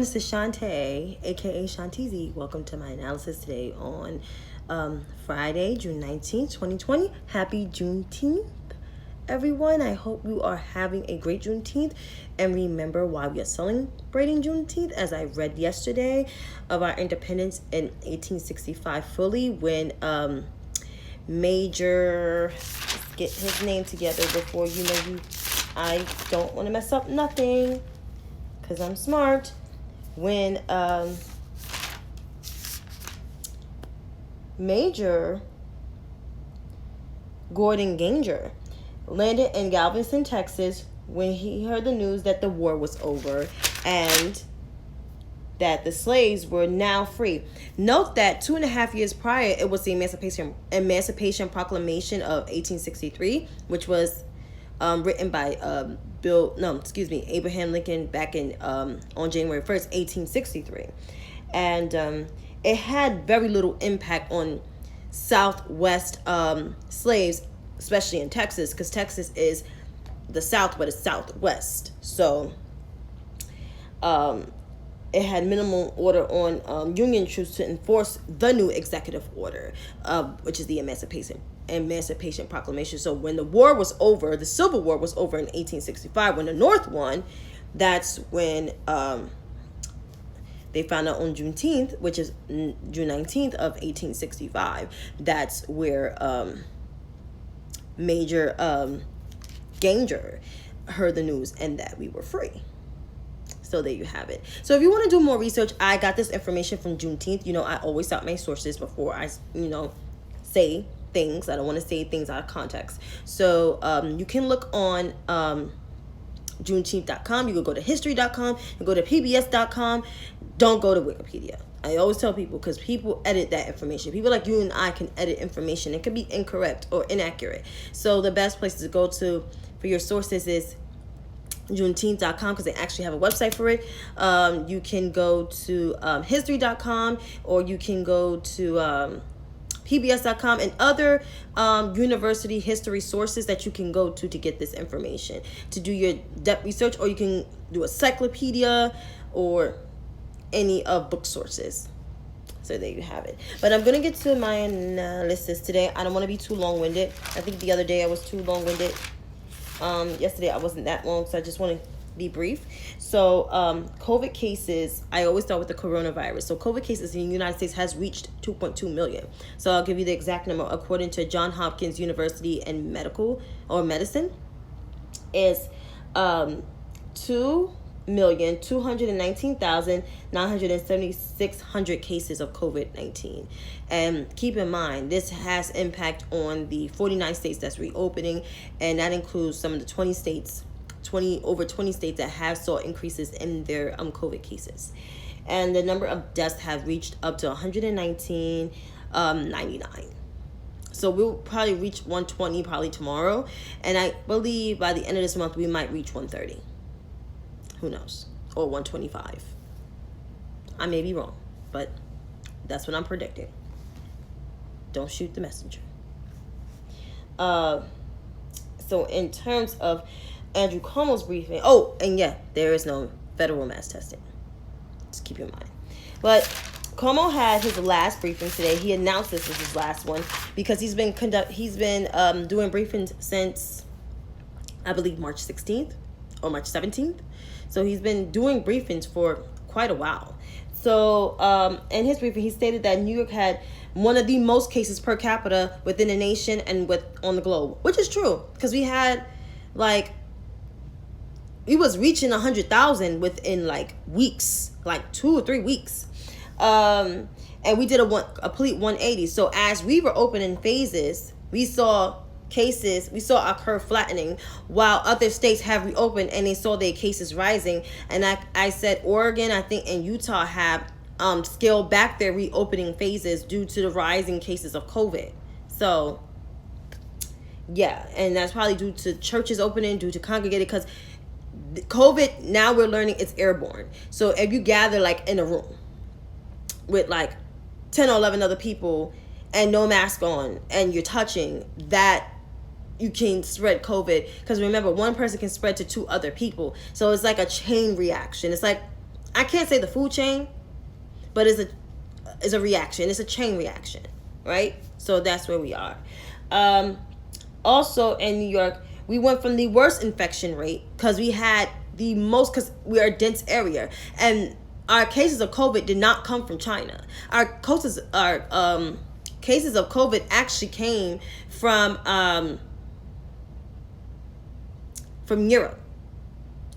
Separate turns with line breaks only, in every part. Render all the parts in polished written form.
This is Shantae, aka Shantizi. Welcome to my analysis today on Friday, June 19th, 2020. Happy Juneteenth, everyone. I hope you are having a great Juneteenth. And remember why we are celebrating Juneteenth, as I read yesterday, of our independence in 1865 fully, when Major, let's get his name together before I don't want to mess up nothing because I'm smart. When Major Gordon Granger landed in Galveston, Texas, when he heard the news that the war was over and that the slaves were now free. Note that 2.5 years prior, it was the Emancipation Proclamation of 1863, which was written by Abraham Lincoln back in on January 1st, 1863. And it had very little impact on Southwest slaves, especially in Texas, because Texas is the South, but it's Southwest. So it had minimal order on Union troops to enforce the new executive order, which is the Emancipation Proclamation. So when the war was over, the Civil War was over in 1865, when the North won, that's when they found out on Juneteenth, which is June 19th of 1865. That's where Major Granger heard the news and that we were free. So there you have it. So if you want to do more research, I got this information from Juneteenth. I always cite my sources before I, say things. I don't want to say things out of context. So you can look on Juneteenth.com. You can go to history.com. You can go to PBS.com. Don't go to Wikipedia. I always tell people, because people edit that information. People like you and I can edit information. It can be incorrect or inaccurate. So the best place to go to for your sources is Juneteenth.com, because they actually have a website for it. You can go to history.com, or you can go to PBS.com and other university history sources that you can go to get this information, to do your depth research, or you can do a encyclopedia or any book sources. So there you have it. But I'm going to get to my analysis today. I don't want to be too long-winded. I think the other day I was too long-winded. Yesterday I wasn't that long, so I just want to be brief. So COVID cases, I always start with the coronavirus. So COVID cases in the United States has reached 2.2 million. So I'll give you the exact number. According to Johns Hopkins University and Medicine, is 2,219,976 cases of COVID-19. And keep in mind, this has impact on the 49 states that's reopening, and that includes some of the 20 states that have saw increases in their COVID cases. And the number of deaths have reached up to 119,99. So we'll probably reach 120 probably tomorrow, and I believe by the end of this month we might reach 130. Who knows? Or 125. I may be wrong, but that's what I'm predicting. Don't shoot the messenger. So in terms of Andrew Cuomo's briefing, there is no federal mass testing. Just keep in mind. But Cuomo had his last briefing today. He announced this was his last one because he's been doing briefings since, I believe, March 16th or March 17th. So he's been doing briefings for quite a while. So in his briefing, he stated that New York had one of the most cases per capita within the nation and on the globe, which is true, because we had we was reaching 100,000 within weeks, 2 or 3 weeks. And we did a complete 180. So as we were opening phases, we saw our curve flattening, while other states have reopened and they saw their cases rising. And I said Oregon, I think, and Utah have scaled back their reopening phases due to the rising cases of COVID. So yeah, and that's probably due to churches opening, due to congregated, because COVID, now we're learning it's airborne. So if you gather in a room with 10 or 11 other people and no mask on, and you're touching, that you can spread COVID, because remember, one person can spread to 2 other people. So it's like a chain reaction. It's like I can't say the food chain, but it's a reaction. It's a chain reaction, right? So that's where we are. Also in New York, we went from the worst infection rate because we had the most, because we are a dense area, and our cases of COVID did not come from China. Our cases of COVID actually came from Europe.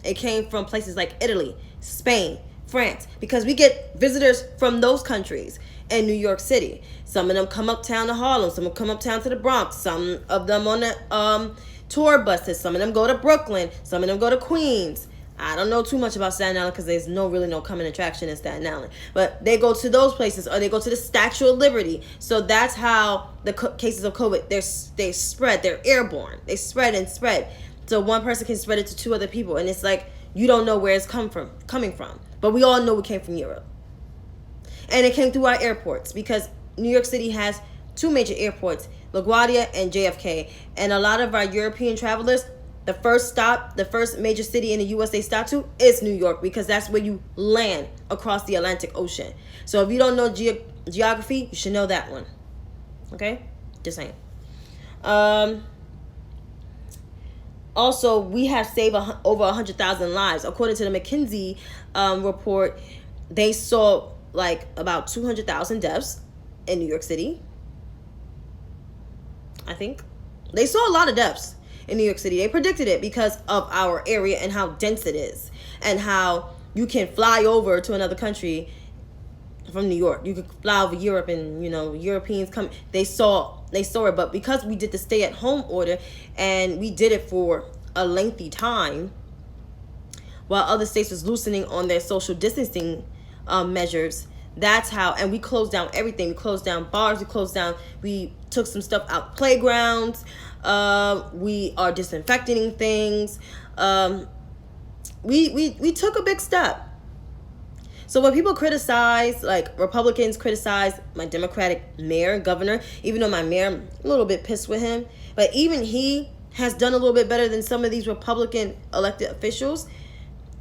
It came from places like Italy, Spain, France, because we get visitors from those countries in New York City. Some of them come uptown to Harlem, some of them come uptown to the Bronx, some of them on the tour buses, some of them go to Brooklyn, some of them go to Queens. I don't know too much about Staten Island because there's really no coming attraction in Staten Island. But they go to those places, or they go to the Statue of Liberty. So that's how the cases of COVID, they spread. They're airborne. They spread and spread. So one person can spread it to 2 other people. And it's like, you don't know where it's coming from. But we all know it came from Europe. And it came through our airports, because New York City has 2 major airports, LaGuardia and JFK. And a lot of our European travelers, the first major city in the U.S. they stop to is New York, because that's where you land across the Atlantic Ocean. So if you don't know geography, you should know that one. Okay? Just saying. Also, we have saved over 100,000 lives. According to the McKinsey report, they saw like about 200,000 deaths in New York City. I think. They saw a lot of deaths in New York City. They predicted it because of our area and how dense it is, and how you can fly over to another country from New York. You could fly over Europe, and Europeans come. They saw it, but because we did the stay-at-home order and we did it for a lengthy time, while other states was loosening on their social distancing measures. That's how, and we closed down everything. We closed down bars. We took some stuff out playgrounds. We are disinfecting things. We took a big step. So when people criticize, like Republicans criticize my Democratic mayor and governor, even though my mayor, I'm a little bit pissed with him, but even he has done a little bit better than some of these Republican elected officials.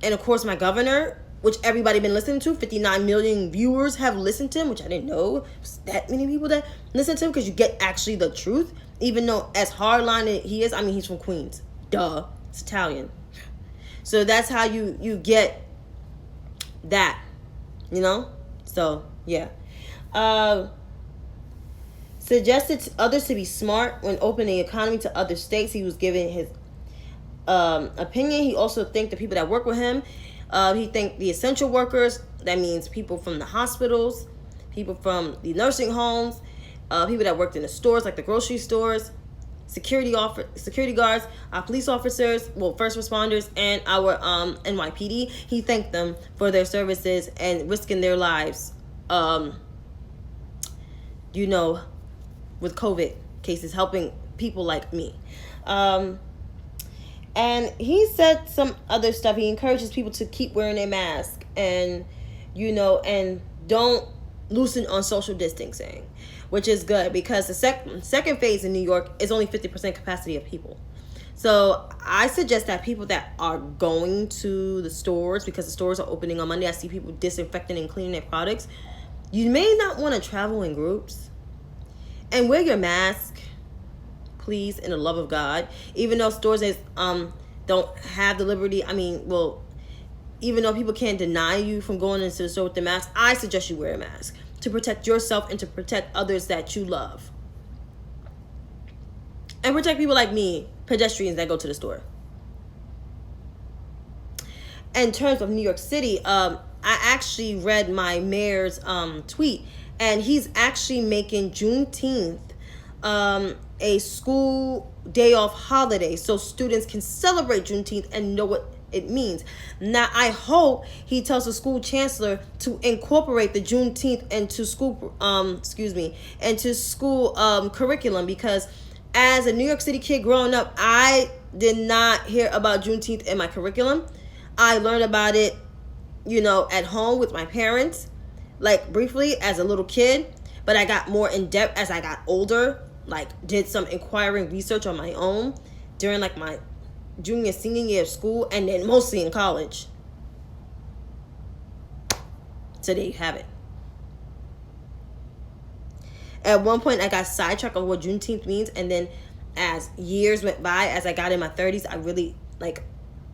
And of course my governor, which everybody been listening to, 59 million viewers have listened to him, which I didn't know that many people that listen to him, because you get actually the truth, even though as hardline he is. I mean, he's from Queens. Duh. It's Italian. So that's how you get that, So, yeah. Suggested others to be smart when opening the economy to other states. He was giving his opinion. He also thanked the people that work with him. He thanked the essential workers. That means people from the hospitals, people from the nursing homes, people that worked in the stores, like the grocery stores, security guards, police officers, first responders, and our NYPD. He thanked them for their services and risking their lives, with COVID cases, helping people like me. And he said some other stuff. He encourages people to keep wearing their mask and, and don't loosen on social distancing, which is good, because the second phase in New York is only 50% capacity of people. So I suggest that people that are going to the stores, because the stores are opening on Monday, I see people disinfecting and cleaning their products. You may not want to travel in groups, and wear your mask, please, in the love of God. Even though stores don't have the liberty, even though people can't deny you from going into the store with the mask, I suggest you wear a mask to protect yourself and to protect others that you love. And protect people like me, pedestrians that go to the store. In terms of New York City, I actually read my mayor's tweet, and he's actually making Juneteenth a school day off holiday, so students can celebrate Juneteenth and know what it means. Now, I hope he tells the school chancellor to incorporate the Juneteenth into school curriculum, because as a New York City kid growing up, I did not hear about Juneteenth in my curriculum. I learned about it, at home with my parents, like briefly as a little kid, but I got more in depth as I got older, like did some inquiring research on my own during like my junior, senior year of school, and then mostly in college. So there you have it. At one point, I got sidetracked on what Juneteenth means, and then as years went by, as I got in my 30s, I really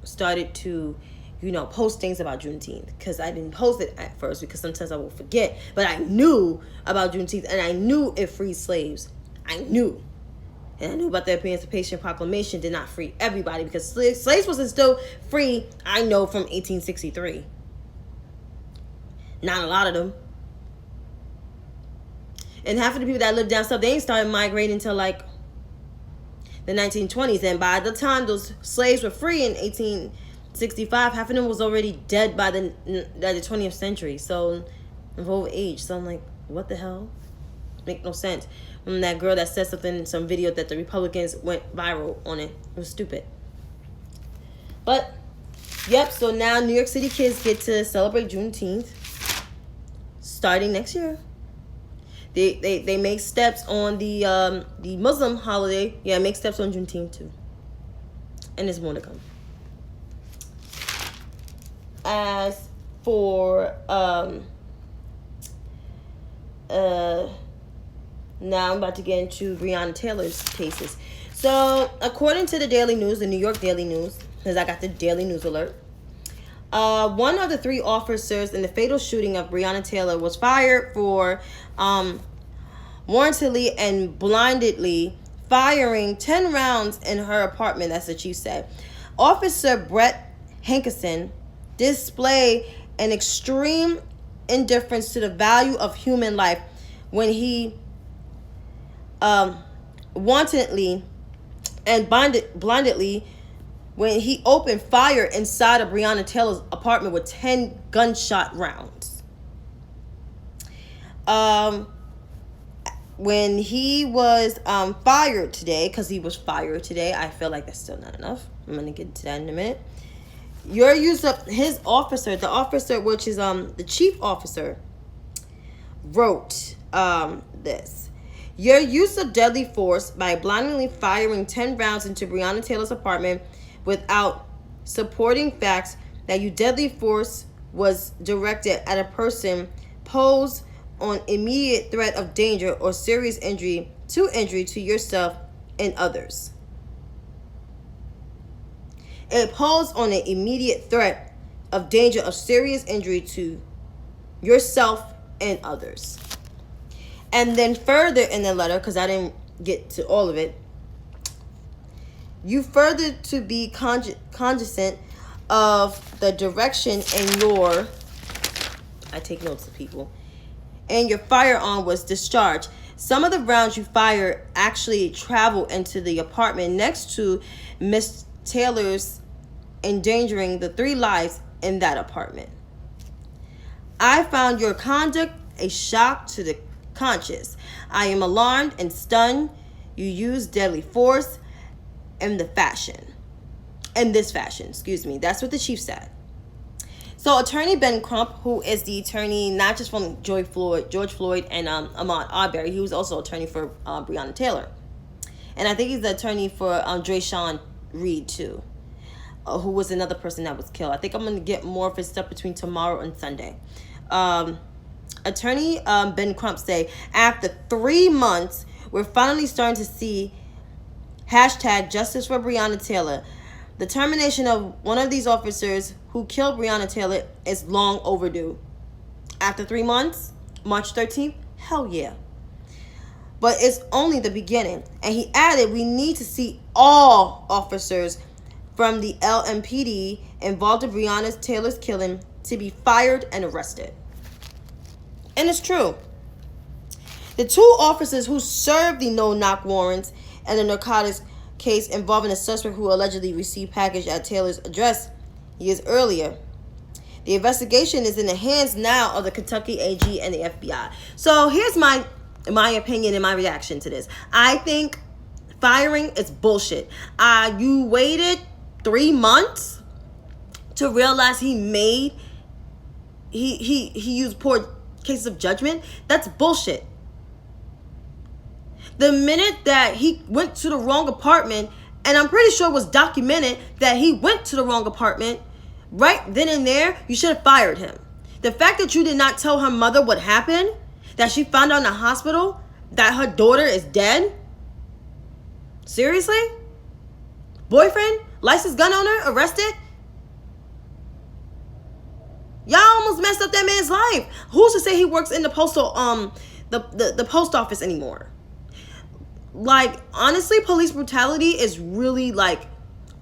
started to, post things about Juneteenth, because I didn't post it at first because sometimes I will forget. But I knew about Juneteenth, and I knew it freed slaves. I knew. And I knew about the Emancipation Proclamation did not free everybody, because slaves wasn't still free, I know, from 1863. Not a lot of them. And half of the people that lived down south, they ain't started migrating until the 1920s. And by the time those slaves were free in 1865, half of them was already dead by the 20th century. So, of old age. So I'm like, what the hell? Make no sense. And that girl that said something in some video that the Republicans went viral on it. It was stupid. But, yep, so now New York City kids get to celebrate Juneteenth starting next year. They make steps on the Muslim holiday. Yeah, make steps on Juneteenth too. And there's more to come. As for now I'm about to get into Breonna Taylor's cases. So according to the Daily News, the New York Daily News, because I got the Daily News alert, one of the 3 officers in the fatal shooting of Breonna Taylor was fired for warrantlessly and blindly firing 10 rounds in her apartment, that's the chief said. Officer Brett Hankerson displayed an extreme indifference to the value of human life when he wantonly and blindly when he opened fire inside of Breonna Taylor's apartment with 10 gunshot rounds. When he was fired today, because he was fired today, I feel like that's still not enough. I'm going to get to that in a minute. Your use of his officer, the officer, which is the chief officer, wrote this. Your use of deadly force by blindly firing 10 rounds into Breonna Taylor's apartment without supporting facts that your deadly force was directed at a person posed on immediate threat of danger or serious injury to yourself and others. It posed on an immediate threat of danger of serious injury to yourself and others. And then further in the letter, because I didn't get to all of it, you further to be cognizant of the direction in your, I take notes of people, and your firearm was discharged. Some of the rounds you fired actually traveled into the apartment next to Miss Taylor's, endangering the 3 lives in that apartment. I found your conduct a shock to the conscience. I am alarmed and stunned. You used deadly force in this fashion. That's what the chief said. So Attorney Ben Crump, who is the attorney not just from George Floyd and Ahmaud Arbery, he was also attorney for Breonna Taylor. And I think he's the attorney for Dre'Shaun Reed too, who was another person that was killed. I think I'm going to get more of his stuff between tomorrow and Sunday. Attorney Ben Crump say, after 3 months, we're finally starting to see #Justice for Breonna Taylor. The termination of one of these officers who killed Breonna Taylor is long overdue. After 3 months, March 13th, hell yeah. But it's only the beginning. And he added, we need to see all officers from the LMPD involved in Breonna Taylor's killing to be fired and arrested. And it's true. The 2 officers who served the no-knock warrants and the narcotics case involving a suspect who allegedly received package at Taylor's address years earlier. The investigation is in the hands now of the Kentucky AG and the FBI. So here's my opinion and my reaction to this. I think firing is bullshit. You waited 3 months to realize he used poor cases of judgment. That's bullshit. The minute that he went to the wrong apartment, and I'm pretty sure it was documented that he went to the wrong apartment, right then and there, you should have fired him. The fact that you did not tell her mother what happened, that she found out in the hospital that her daughter is dead. Seriously? Boyfriend, licensed gun owner, arrested? Y'all almost messed up that man's life. Who's to say he works in the postal the post office anymore? Like, honestly, police brutality is really, like,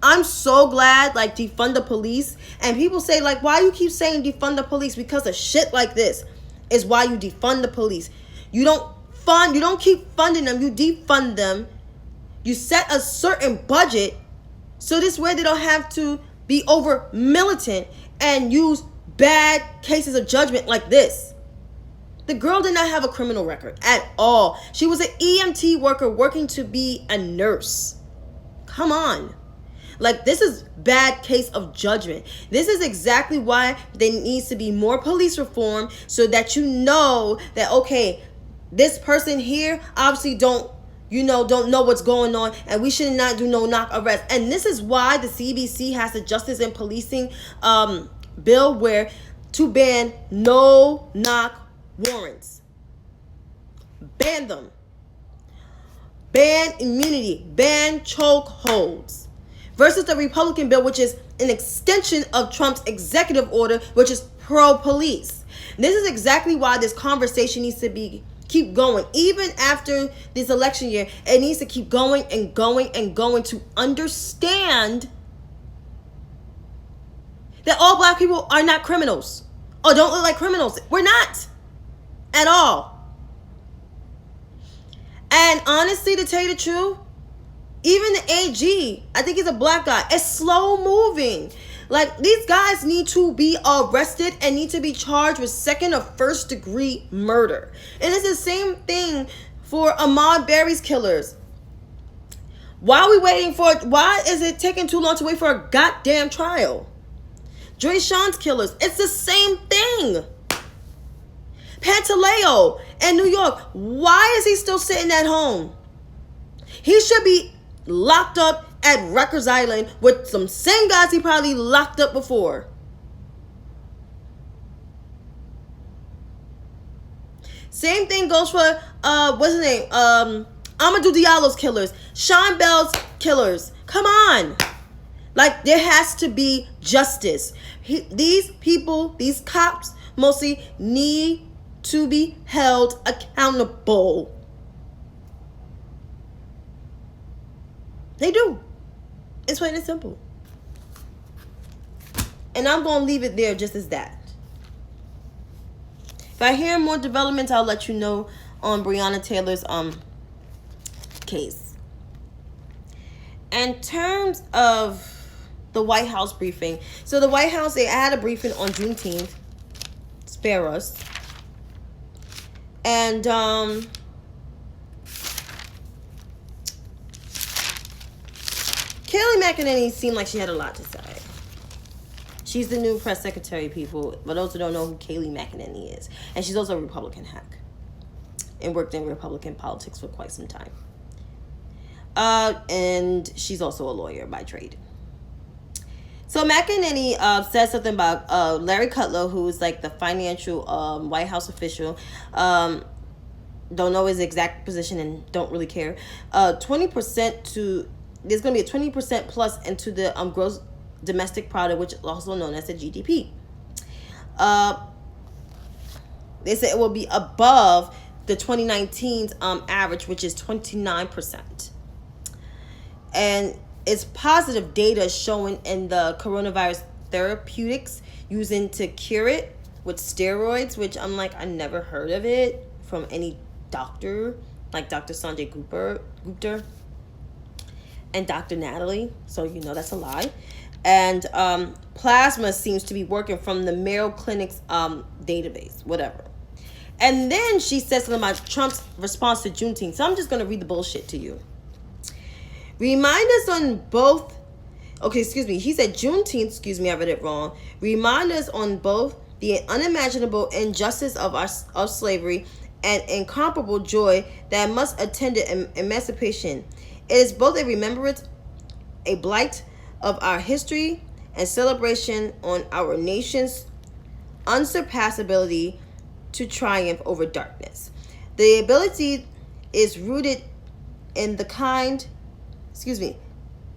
I'm so glad, like, defund the police. And people say, like, why you keep saying defund the police? Because of shit like this is why you defund the police. You don't keep funding them, you defund them. You set a certain budget so this way they don't have to be over militant and use bad cases of judgment like this. The girl did not have a criminal record at all. She was an EMT worker working to be a nurse. Come on. Like, this is bad case of judgment. This is exactly why there needs to be more police reform, so that you know that, okay, this person here obviously don't know what's going on, and we should not do no knock arrest. And this is why the CBC has the Justice and Policing bill where to ban no knock warrants. Ban them. Ban immunity. Ban chokeholds. Versus the Republican bill, which is an extension of Trump's executive order, which is pro-police. This is exactly why this conversation needs to keep going. Even after this election year, it needs to keep going and going and going to understand that all black people are not criminals or don't look like criminals. We're not at all. And honestly, to tell you the truth, even the AG, I think he's a black guy, it's slow moving. Like, these guys need to be arrested and need to be charged with second or first degree murder. And it's the same thing for Ahmaud Berry's killers. Why is it taking too long to wait for a goddamn trial? Dre Sean's killers, it's the same thing. Pantaleo in New York, why is he still sitting at home? He should be locked up at Rikers Island with some same guys he probably locked up before. Same thing goes for what's his name? Amadou Diallo's killers, Sean Bell's killers. Come on. Like, there has to be justice. These people, these cops mostly need to be held accountable. They do. It's plain and simple. And I'm going to leave it there just as that. If I hear more developments, I'll let you know on Breonna Taylor's case. In terms of the White House briefing. So the White House, they had a briefing on Juneteenth. Spare us. And Kayleigh McEnany seemed like she had a lot to say. She's the new press secretary, people. For those who don't know who Kayleigh McEnany is. And she's also a Republican hack. And worked in Republican politics for quite some time. And she's also a lawyer by trade. So McEnany said something about Larry Kudlow, who is like the financial White House official. Don't know his exact position and don't really care. 20% to... There's going to be a 20% plus into the gross domestic product, which is also known as the GDP. They said it will be above the 2019's average, which is 29%. And it's positive data showing in the coronavirus therapeutics using to cure it with steroids, which I'm like, I never heard of it from any doctor, like Dr. Sanjay Gupta and Dr. Natalie. So, you know, that's a lie. And plasma seems to be working from the Mayo Clinic's database, whatever. And then she said something about Trump's response to Juneteenth. So I'm just going to read the bullshit to you. Remind us on both... Okay, excuse me. He said Juneteenth. Excuse me, I read it wrong. Remind us on both the unimaginable injustice of slavery and incomparable joy that must attend emancipation. It is both a remembrance, a blight of our history, and celebration on our nation's unsurpassability to triumph over darkness. The ability is rooted in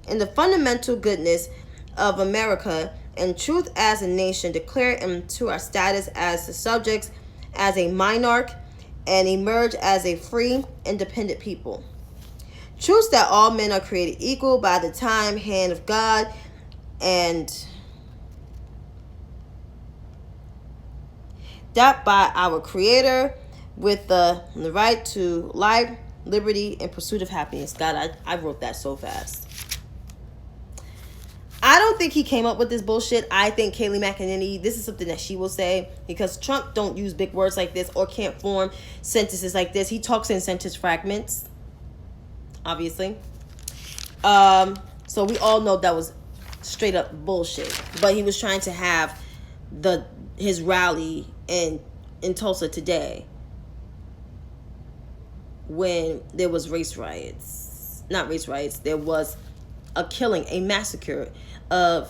in the fundamental goodness of America and truth as a nation, declare into our status as the subjects, as a monarch, and emerge as a free, independent people. Truths that all men are created equal by the time hand of God, and that by our Creator, with the right to life, liberty, and pursuit of happiness. God, I wrote that so fast. I don't think he came up with this bullshit. I think Kayleigh McEnany, this is something that she will say, because Trump don't use big words like this or can't form sentences like this. He talks in sentence fragments, obviously. So we all know that was straight up bullshit. But he was trying to have his rally in Tulsa today when there was race riots. Not race riots. There was a killing, a massacre of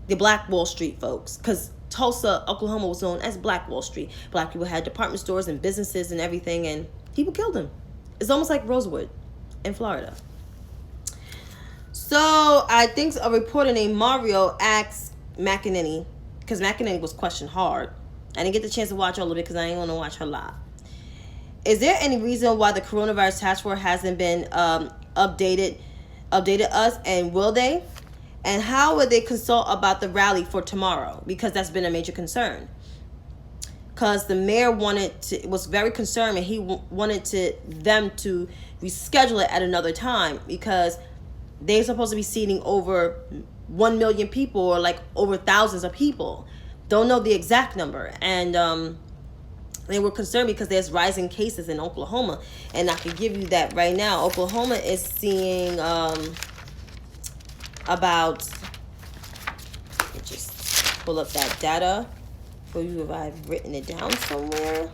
the Black Wall Street folks, because Tulsa, Oklahoma was known as Black Wall Street. Black people had department stores and businesses and everything, and people killed them. It's almost like Rosewood in Florida. So I think a reporter named Mario asked McEnany, because McEnany was questioned hard. I didn't get the chance to watch all of it because I didn't want to watch her live. Is there any reason why the coronavirus task force hasn't been updated us, and will they? And how would they consult about the rally for tomorrow? Because that's been a major concern. Because the mayor was very concerned, and he wanted them to reschedule it at another time, because they're supposed to be seating over 1 million people, or like over thousands of people. Don't know the exact number. And they were concerned because there's rising cases in Oklahoma. And I can give you that right now. Oklahoma is seeing about, let me just pull up that data for you if I've written it down somewhere.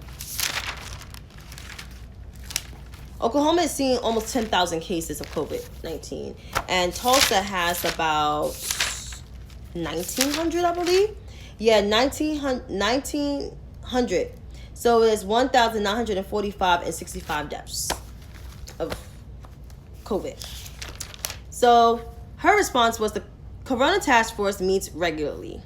Oklahoma is seeing almost 10,000 cases of COVID-19. And Tulsa has about 1,900, I believe. Yeah, 1,900. So it's 1,945 and 65 deaths of COVID. So her response was, the Corona Task Force meets regularly,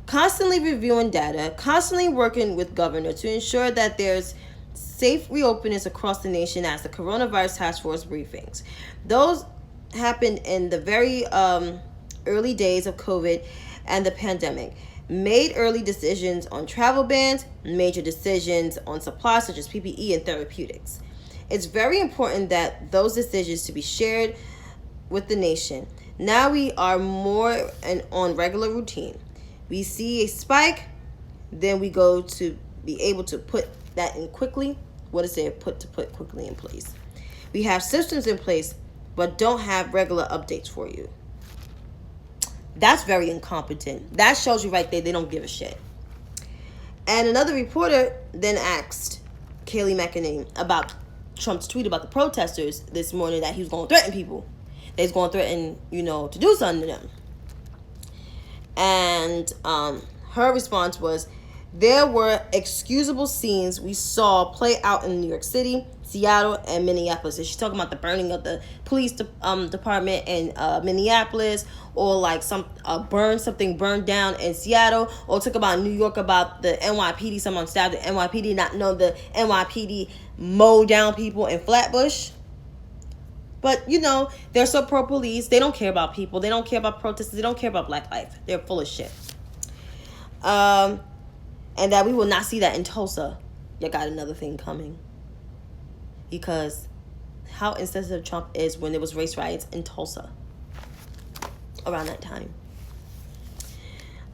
constantly reviewing data, constantly working with governor to ensure that there's safe reopenings across the nation as the Coronavirus Task Force briefings. Those happened in the very early days of COVID and the pandemic. Made early decisions on travel bans, major decisions on supplies such as PPE and therapeutics. It's very important that those decisions to be shared with the nation. Now we are more on regular routine. We see a spike, then we go to be able to put that in quickly. What is there? Put quickly in place. We have systems in place, but don't have regular updates for you. That's very incompetent. That shows you right there they don't give a shit. And another reporter then asked Kayleigh McEnany about Trump's tweet about the protesters this morning, that he was going to threaten people. They was going to threaten, to do something to them. And her response was, there were excusable scenes we saw play out in New York City, Seattle, and Minneapolis. And she's talking about the burning of the police department in Minneapolis, or like something burned down in Seattle, or talk about New York, about the NYPD, someone stabbed the NYPD, not know the NYPD mowed down people in Flatbush. But, they're so pro-police. They don't care about people. They don't care about protesters. They don't care about black life. They're full of shit. And that we will not see that in Tulsa. You got another thing coming. Because how insensitive Trump is when there was race riots in Tulsa around that time.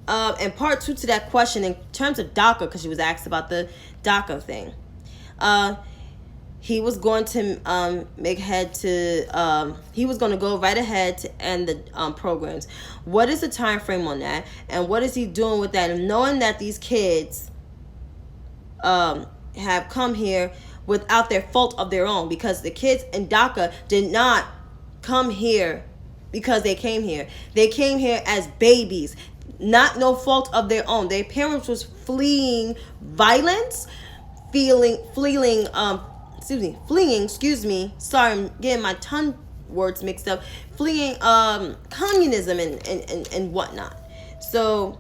And part two to that question, in terms of DACA, because she was asked about the DACA thing. He was going to he was going to go right ahead to end the programs. What is the time frame on that? And what is he doing with that? And knowing that these kids have come here without their fault of their own, because the kids in DACA did not come here because they came here. They came here as babies. not no fault of their own. Their parents was fleeing violence, fleeing, sorry, I'm getting my tongue words mixed up, fleeing communism and whatnot. So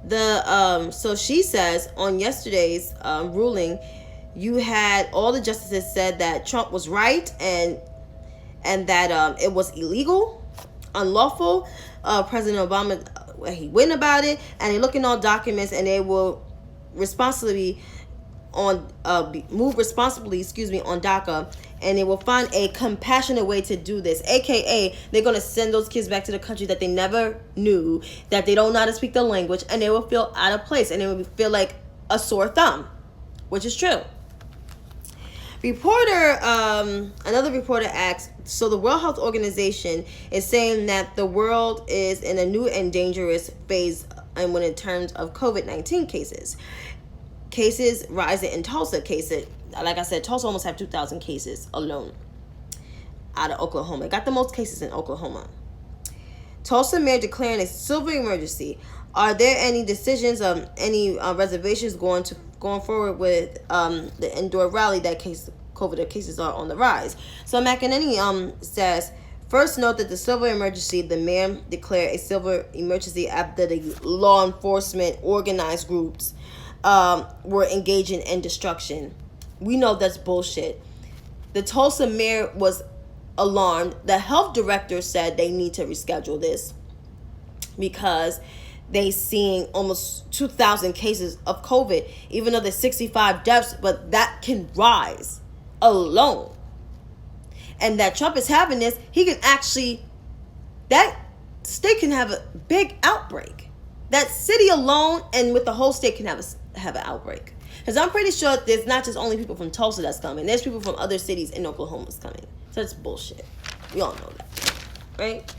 so she says on yesterday's ruling, you had all the justices said that Trump was right and that it was illegal, unlawful. President Obama, he went about it, and they look in all documents, and they will responsibly move responsibly, on DACA, and they will find a compassionate way to do this. AKA, they're going to send those kids back to the country that they never knew, that they don't know how to speak the language, and they will feel out of place, and they will feel like a sore thumb, which is true. Another reporter asked, so the World Health Organization is saying that the world is in a new and dangerous phase and when in terms of COVID-19 cases. Cases rising in Tulsa. Like I said, Tulsa almost have 2,000 cases alone out of Oklahoma. It got the most cases in Oklahoma. Tulsa mayor declaring a silver emergency. Are there any decisions of any reservations going forward with the indoor rally that COVID cases are on the rise? So McEnany says, first note that the silver emergency, the mayor declared a silver emergency after the law enforcement organized groups were engaging in destruction. We know that's bullshit. The Tulsa mayor was alarmed. The health director said they need to reschedule this because they seeing almost 2,000 cases of COVID, even though there's 65 deaths, but that can rise alone. And that Trump is having this, he can actually, that state can have a big outbreak. That city alone and with the whole state can have an outbreak. Because I'm pretty sure there's not just only people from Tulsa that's coming. There's people from other cities in Oklahoma that's coming. So it's bullshit. We all know that. Right?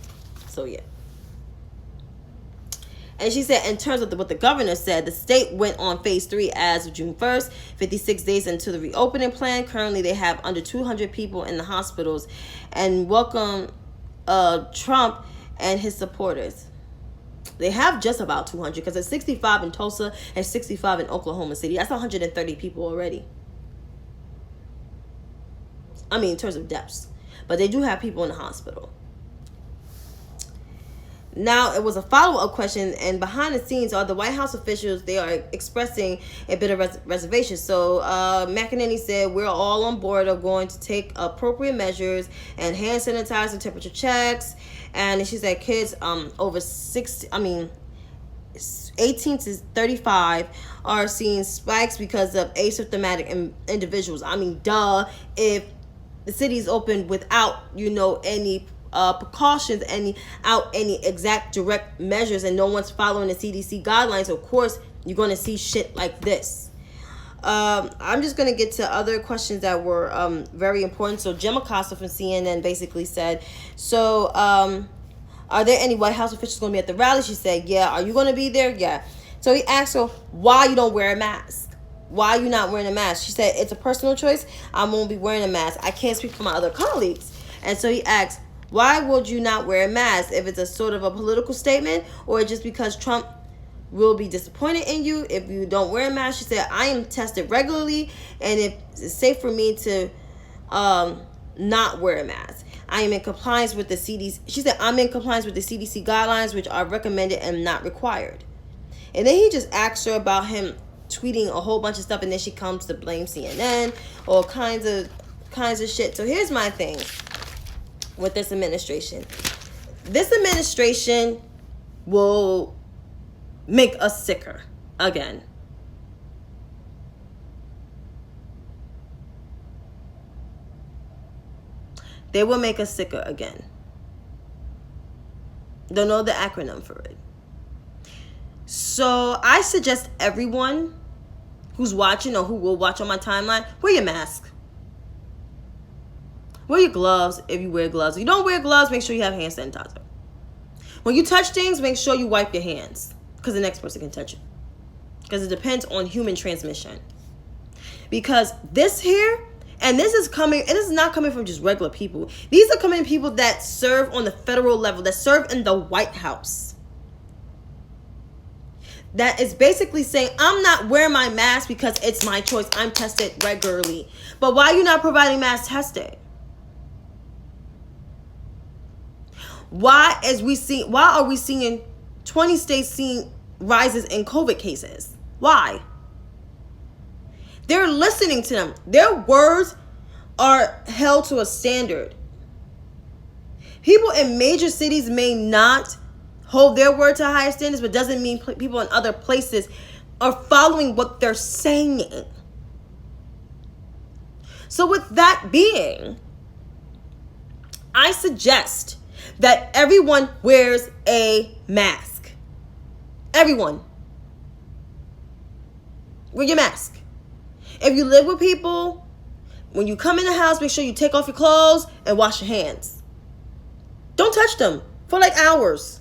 So yeah. And she said, in terms of what the governor said, the state went on phase 3 as of June 1st, 56 days into the reopening plan. Currently, they have under 200 people in the hospitals and welcome Trump and his supporters. They have just about 200 because there's 65 in Tulsa and 65 in Oklahoma City. That's 130 people already. I mean, in terms of deaths. But they do have people in the hospital. Now, it was a follow-up question, and behind the scenes are the White House officials. They are expressing a bit of reservation. So McEnany said, we're all on board of going to take appropriate measures and hand sanitizer, temperature checks. And she said kids over 18 to 35 are seeing spikes because of asymptomatic individuals. I mean, duh, if the city's open without, any precautions, any exact direct measures, and no one's following the CDC guidelines, of course you're going to see shit like this. I'm just going to get to other questions that were very important. So Jim Acosta from CNN basically said, so are there any White House officials going to be at the rally? She said, yeah. Are you going to be there? Yeah. So he asked her, why you don't wear a mask? Why are you not wearing a mask? She said, it's a personal choice. I won't be wearing a mask. I can't speak for my other colleagues. And so he asked, why would you not wear a mask? If it's a sort of a political statement or just because Trump will be disappointed in you if you don't wear a mask? She said, I am tested regularly and it's safe for me to not wear a mask. I am in compliance with the CDC. She said, I'm in compliance with the CDC guidelines, which are recommended and not required. And then he just asked her about him tweeting a whole bunch of stuff, and then she comes to blame CNN, all kinds of shit. So here's my thing with this administration. This administration will make us sicker again. They will make us sicker again. Don't know the acronym for it. So I suggest everyone who's watching or who will watch on my timeline, wear your mask. Wear your gloves if you wear gloves. If you don't wear gloves, make sure you have hand sanitizer. When you touch things, make sure you wipe your hands because the next person can touch you. Because it depends on human transmission. Because this here, and this is not coming from just regular people. These are coming from people that serve on the federal level, that serve in the White House. that is basically saying, I'm not wearing my mask because it's my choice. I'm tested regularly. But why are you not providing mass testing? Why are we seeing 20 states seeing rises in COVID cases? Why? They're listening to them. Their words are held to a standard. People in major cities may not hold their word to higher standards, but doesn't mean people in other places are following what they're saying. So with that being, I suggest that everyone wears a mask. Everyone. Wear your mask. If you live with people, when you come in the house, make sure you take off your clothes and wash your hands. Don't touch them for like hours.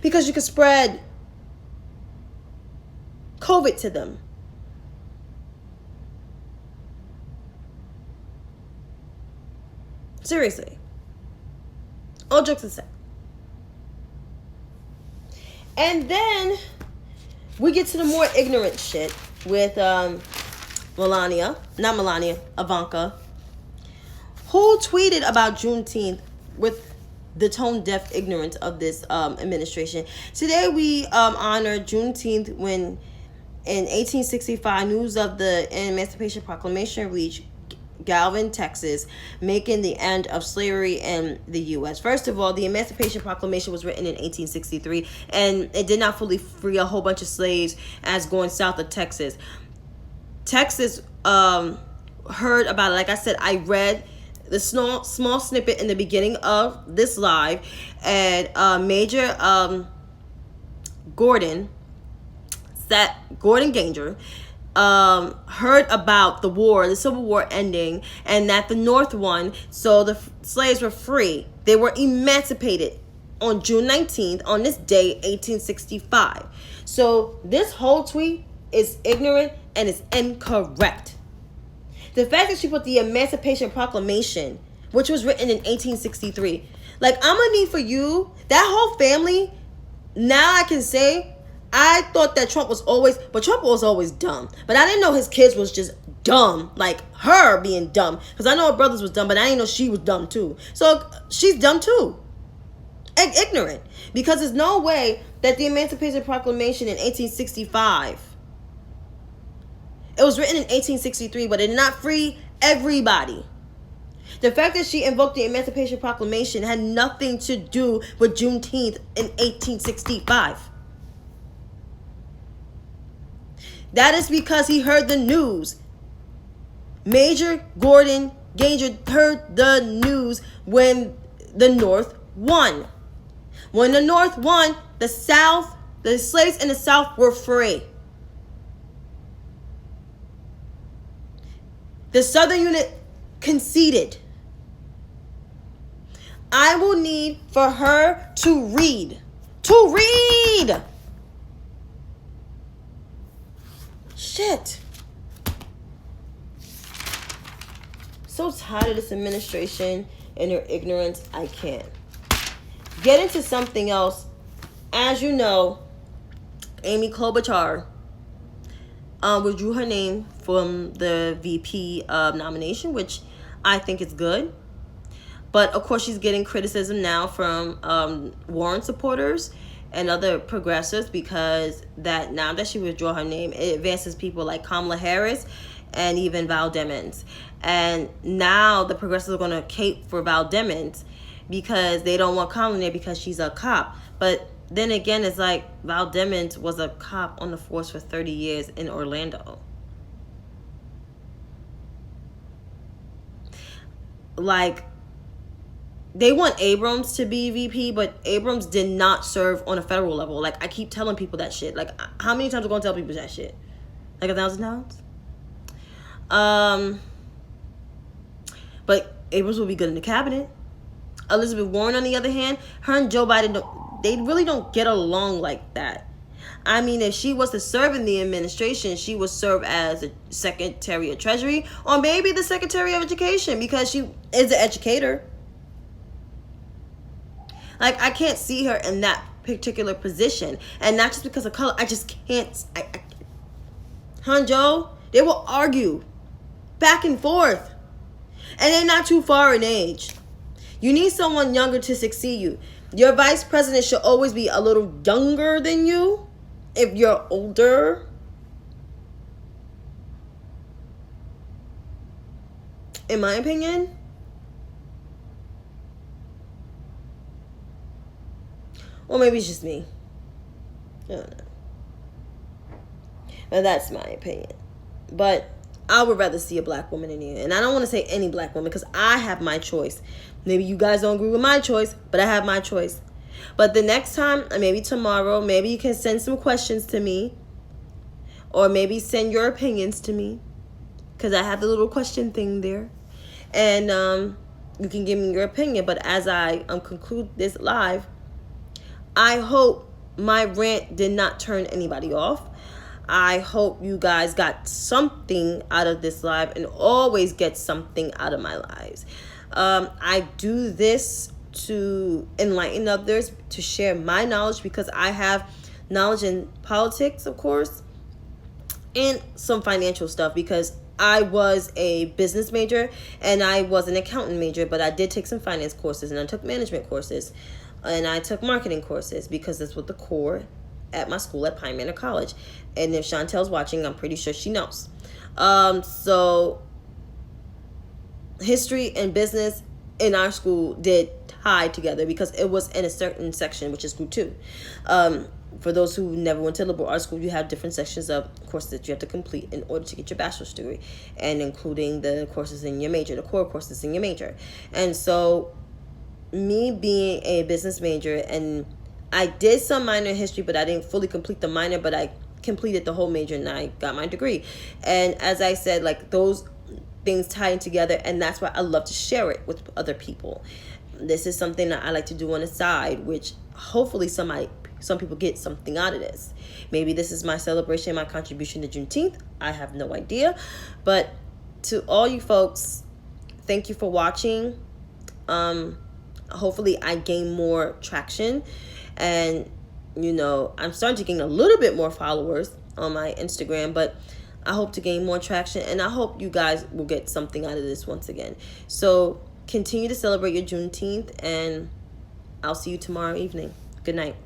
Because you can spread COVID to them. Seriously. All jokes aside. And then we get to the more ignorant shit with Ivanka, who tweeted about Juneteenth with the tone deaf ignorance of this administration. Today we honor Juneteenth when in 1865 news of the Emancipation Proclamation reached Galveston, Texas, making the end of slavery in the U.S. First of all, the Emancipation Proclamation was written in 1863, and it did not fully free a whole bunch of slaves as going south of Texas. Texas heard about it. Like I said, I read the small snippet in the beginning of this live, and Major Gordon Granger heard about the Civil War ending, and that the North won, so the slaves were free. They were emancipated on June 19th, on this day, 1865. So this whole tweet is ignorant and is incorrect. The fact that she put the Emancipation Proclamation, which was written in 1863, like, I'm gonna need for you, that whole family, now I can say, I thought that Trump was always dumb. But I didn't know his kids was just dumb, like her being dumb. Because I know her brothers was dumb, but I didn't know she was dumb too. So she's dumb too. Ignorant. Because there's no way that the Emancipation Proclamation in 1865, it was written in 1863, but it did not free everybody. The fact that she invoked the Emancipation Proclamation had nothing to do with Juneteenth in 1865. That is because he heard the news. Major Gordon Granger heard the news when the North won. When the North won, the slaves in the South were free. The Southern unit conceded. I will need for her to read. Shit. So tired of this administration and their ignorance. I can't. Get into something else. As you know, Amy Klobuchar withdrew her name from the VP nomination, which I think is good. But of course, she's getting criticism now from Warren supporters and other progressives, because that now that she withdrew her name, it advances people like Kamala Harris and even Val Demings. And now the progressives are going to cape for Val Demings because they don't want Kamala there because she's a cop. But then again, it's like Val Demings was a cop on the force for 30 years in Orlando. Like, they want Abrams to be VP, but Abrams did not serve on a federal level. Like, I keep telling people that shit. Like, how many times are we going to tell people that shit? Like 1,000 times? But Abrams will be good in the cabinet. Elizabeth Warren, on the other hand, her and Joe Biden, they really don't get along like that. I mean, if she was to serve in the administration, she would serve as a Secretary of Treasury or maybe the Secretary of Education, because she is an educator. Like, I can't see her in that particular position, and not just because of color. I just can't. Hanjo, they will argue back and forth, and they're not too far in age. You need someone younger to succeed you. Your vice president should always be a little younger than you. If you're older, in my opinion. Or maybe it's just me. I don't know. But that's my opinion. But I would rather see a black woman in here. And I don't want to say any black woman because I have my choice. Maybe you guys don't agree with my choice, but I have my choice. But the next time, or maybe tomorrow, maybe you can send some questions to me. Or maybe send your opinions to me. Because I have the little question thing there. And you can give me your opinion. But as I conclude this live, I hope my rant did not turn anybody off. I hope you guys got something out of this live and always get something out of my lives. I do this to enlighten others, to share my knowledge, because I have knowledge in politics, of course, and some financial stuff, because I was a business major and I was an accountant major, but I did take some finance courses and I took management courses. And I took marketing courses because that's what the core at my school at Pine Manor College. And if Chantel's watching, I'm pretty sure she knows. So history and business in our school did tie together because it was in a certain section, which is group 2. For those who never went to liberal arts school, you have different sections of courses that you have to complete in order to get your bachelor's degree, and including the courses in your major, the core courses in your major. And so me being a business major, and I did some minor in history, but I didn't fully complete the minor, but I completed the whole major and I got my degree. And as I said, like, those things tied together, and that's why I love to share it with other people. This is something that I like to do on the side, which hopefully some people get something out of this. Maybe this is my celebration, my contribution to Juneteenth. I have no idea. But to all you folks, thank you for watching. Hopefully I gain more traction, and I'm starting to gain a little bit more followers on my Instagram, but I hope to gain more traction, and I hope you guys will get something out of this once again. So continue to celebrate your Juneteenth, and I'll see you tomorrow evening. Good night.